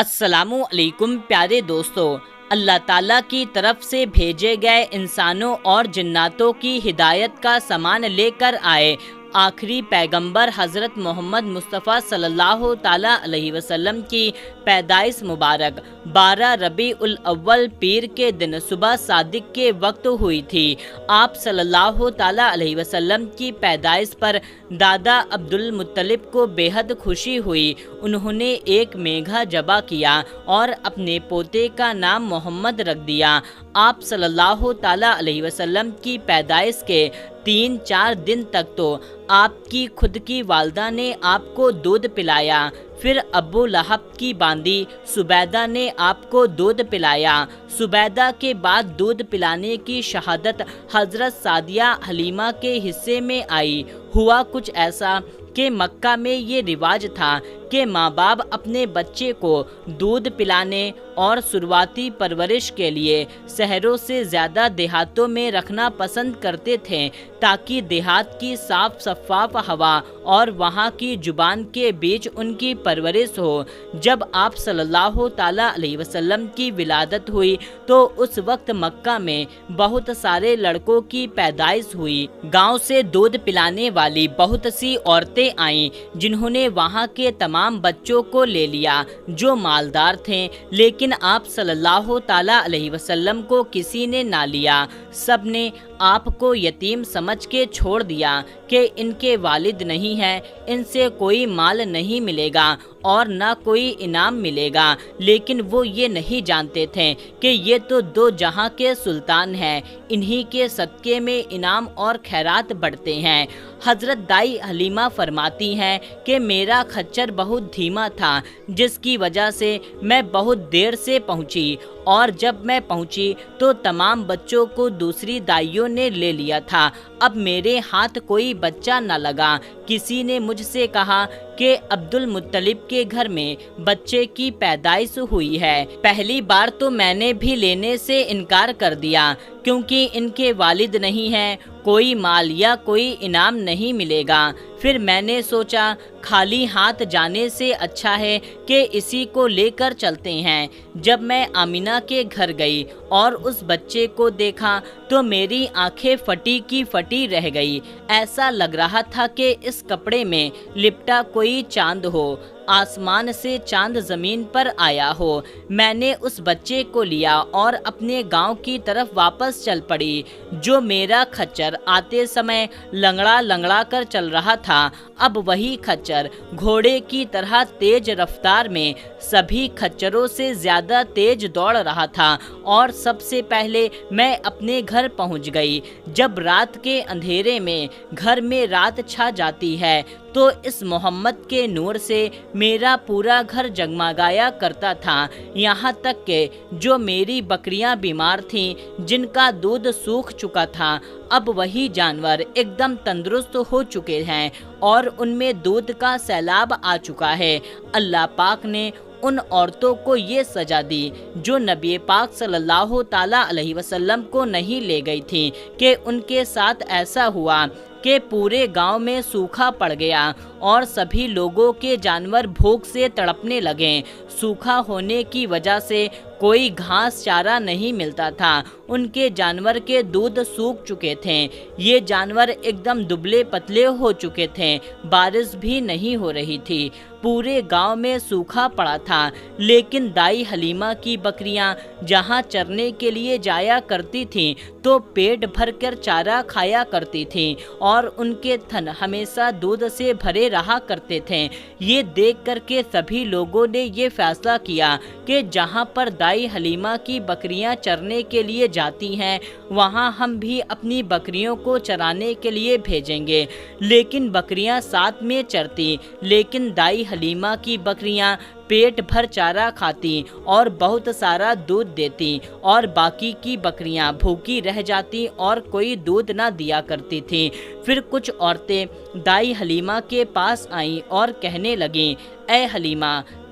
السلام علیکم پیارے دوستو، اللہ تعالیٰ کی طرف سے بھیجے گئے انسانوں اور جناتوں کی ہدایت کا سامان لے کر آئے آخری پیغمبر حضرت محمد مصطفیٰ صلی اللہ تعالیٰ علیہ وسلم کی پیدائش مبارک 12 ربیع الاول پیر کے دن صبح صادق کے وقت ہوئی تھی۔ آپ صلی اللہ تعالیٰ علیہ وسلم کی پیدائش پر دادا عبد المطلب کو بے حد خوشی ہوئی۔ انہوں نے ایک میگھا ذبح کیا اور اپنے پوتے کا نام محمد رکھ دیا۔ آپ صلی اللہ تعالیٰ علیہ وسلم کی پیدائش کے 3-4 دن تک تو آپ کی خود کی والدہ نے آپ کو دودھ پلایا، پھر ابو لہب کی باندی سبیدہ نے آپ کو دودھ پلایا۔ سبیدہ کے بعد دودھ پلانے کی شہادت حضرت سعدیہ حلیمہ کے حصے میں آئی۔ ہوا کچھ ایسا کہ مکہ میں یہ رواج تھا کہ ماں باپ اپنے بچے کو دودھ پلانے اور شروعاتی پرورش کے لیے شہروں سے زیادہ دیہاتوں میں رکھنا پسند کرتے تھے، تاکہ دیہات کی صاف شفاف ہوا اور وہاں کی زبان کے بیچ ان کی پرورش ہو۔ جب آپ صلی اللہ تعالیٰ علیہ وسلم کی ولادت ہوئی تو اس وقت مکہ میں بہت سارے لڑکوں کی پیدائش ہوئی۔ گاؤں سے دودھ پلانے والی بہت سی عورتیں آئیں جنہوں نے وہاں کے تمام بچوں کو لے لیا جو مالدار تھے، لیکن آپ صلی اللہ تعالیٰ علیہ وسلم کو کسی نے نہ لیا۔ سب نے آپ کو یتیم سمجھ کے چھوڑ دیا کہ ان کے والد نہیں ہیں، ان سے کوئی مال نہیں ملے گا اور نہ کوئی انعام ملے گا، لیکن وہ یہ نہیں جانتے تھے کہ یہ تو دو جہاں کے سلطان ہیں، انہی کے صدقے میں انعام اور خیرات بڑھتے ہیں۔ حضرت دائی حلیمہ فرماتی ہیں کہ میرا خچر بہت دھیما تھا، جس کی وجہ سے میں بہت دیر سے پہنچی، اور جب میں پہنچی تو تمام بچوں کو دوسری دائیوں نے لے لیا تھا۔ اب میرے ہاتھ کوئی بچہ نہ لگا۔ کسی نے مجھ سے کہا کہ عبد المطلب کے گھر میں بچے کی پیدائش ہوئی ہے۔ پہلی بار تو میں نے بھی لینے سے انکار کر دیا، کیونکہ ان کے والد نہیں ہیں، کوئی مال یا کوئی انعام نہیں ملے گا۔ پھر میں نے سوچا خالی ہاتھ جانے سے اچھا ہے کہ اسی کو لے کر چلتے ہیں۔ جب میں آمینہ کے گھر گئی اور اس بچے کو دیکھا تو میری آنکھیں پھٹی کی پھٹی رہ گئی۔ ایسا لگ رہا تھا کہ اس کپڑے میں لپٹا کوئی چاند ہو، آسمان سے چاند زمین پر آیا ہو۔ میں نے اس بچے کو لیا اور اپنے گاؤں کی طرف واپس چل پڑی۔ جو میرا خچر آتے سمے لنگڑا لنگڑا کر چل رہا تھا، اب وہی خچر گھوڑے کی طرح تیز رفتار میں سبھی خچروں سے زیادہ تیز دوڑ رہا تھا، اور سب سے پہلے میں اپنے گھر پہنچ گئی۔ جب رات کے اندھیرے میں گھر میں رات چھا جاتی ہے تو اس محمد کے نور سے میرا پورا گھر جگمگایا کرتا تھا، یہاں تک کہ جو میری بکریاں بیمار تھیں، جن کا دودھ سوکھ چکا تھا، اب وہی جانور ایک دم تندرست ہو چکے ہیں اور ان میں دودھ کا سیلاب آ چکا ہے۔ اللہ پاک نے ان عورتوں کو یہ سزا دی جو نبی پاک صلی اللہ تعالیٰ علیہ وسلم کو نہیں لے گئی تھیں، کہ ان کے ساتھ ایسا ہوا کہ پورے گاؤں میں سوکھا پڑ گیا اور سبھی لوگوں کے جانور بھوک سے تڑپنے لگے۔ سوکھا ہونے کی وجہ سے کوئی گھاس چارہ نہیں ملتا تھا، ان کے جانور کے دودھ سوکھ چکے تھے، یہ جانور ایک دم دبلے پتلے ہو چکے تھے، بارش بھی نہیں ہو رہی تھی، پورے گاؤں میں سوکھا پڑا تھا۔ لیکن دائی حلیمہ کی بکریاں جہاں چرنے کے لیے جایا کرتی تھیں تو پیٹ بھر کر چارہ کھایا کرتی تھیں اور ان کے تھن ہمیشہ دودھ سے بھرے رہا کرتے تھے۔ یہ دیکھ کر کے سبھی لوگوں نے یہ فیصلہ کیا کہ جہاں پر دائی حلیمہ کی بکریاں چرنے کے لیے جاتی ہیں، وہاں ہم بھی اپنی بکریوں کو چرانے کے لیے بھیجیں گے۔ لیکن بکریاں ساتھ میں چرتی، لیکن دائی حلیمہ کی بکریاں پیٹ بھر چارہ کھاتی اور بہت سارا دودھ دیتی، اور باقی کی بکریاں بھوکی رہ جاتی اور کوئی دودھ نہ دیا کرتی تھیں۔ پھر کچھ عورتیں دائی حلیمہ کے پاس آئیں اور کہنے لگیں، اے حلیمہ،